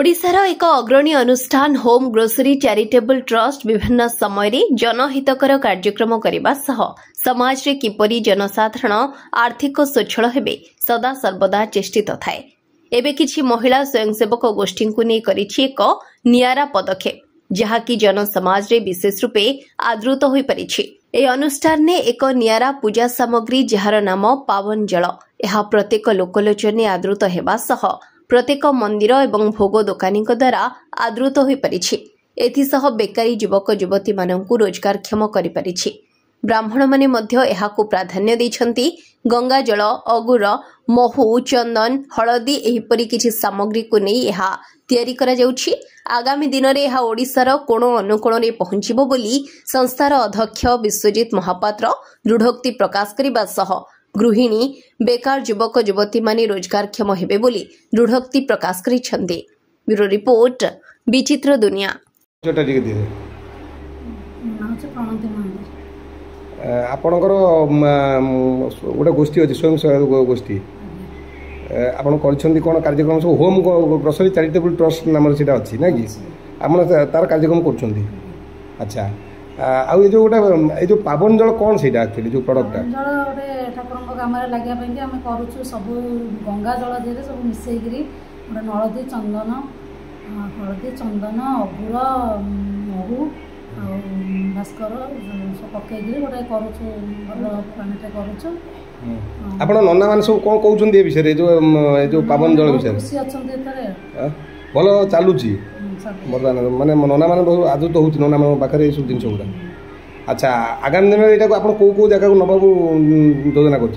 ओडिशार एक अग्रणी अनुष्ठान होम ग्रोसरी चैरिटेबल ट्रस्ट विभिन्न समय जनहितकर कार्यक्रम करने सह समाज रे किपरि जनसाधारण आर्थिक स्वच्छल हेबे सदा सर्वदा चेष्टित थाए। एबे किछि महिला स्वयंसेवक गोष्ठी को नहीं करिछि एक नियारा पदक्षेप जहाँकि जन समाज रे विशेष रूपे आदृत होई परिछि। ए अनुष्ठान ने एक नियारा पूजा सामग्री जार नाम पावन जल यह प्रत्येक लोकलोचने आदृत हेबा सह प्रत्येक मंदिर एवं भोग दोकानी द्वारा आदृत हो पारिछि। एथिसह बेकारी युवक युवती माननकु रोजगारक्षम करि पारिछि। ब्राह्मण माने मध्य एहाकु प्राधान्य दैछन्ति। गंगा जल अगुर महू चंदन हलदी एहिपरि किछि सामग्री को नै एहा तयारी करा जाउछि। आगामी दिन रे एहा ओडिसार कोण अनुकोण रे पहुंचिबो बोली संस्थार अध्यक्ष विश्वजित महापात्र दृढ़ोक्ति प्रकाश करिबा सह गृहिणी बेकार युवक युवती माने रोजगारक्षम हेबे बोली दृढ़ोक्ति प्रकाश करिछन्ति। ब्यूरो रिपोर्ट विचित्र दुनिया। आपणकर गोटे गोष्ठी अच्छी स्वयं सहायक गोष्ठी आपण कौन कार्यक्रम सब होम ग्रोसरी चैरिटेबल ट्रस्ट नाम से अच्छी ना कि आप तार कार्यक्रम कर। अच्छा आउ जो गोटे ये जो पावन जल कौन से एक्चुअली जो प्रोडक्ट जल गोटे ठाकुर कम लगे आम करूँ सब गंगा जल दे सब मिसेक गोटे हलदी चंदन अगुर महू भास्कर सब पकई गोटे करूँ आप नना मान सब कौन कहते ए विषय जो पावन जल विषय खुशी अच्छा भल चलुची बर्तमान माने नना मान आदृत हो नना मान पाखे सब जिन गुड़ा। अच्छा आगामी दिन में आप कौ जगह को नवा योजना कर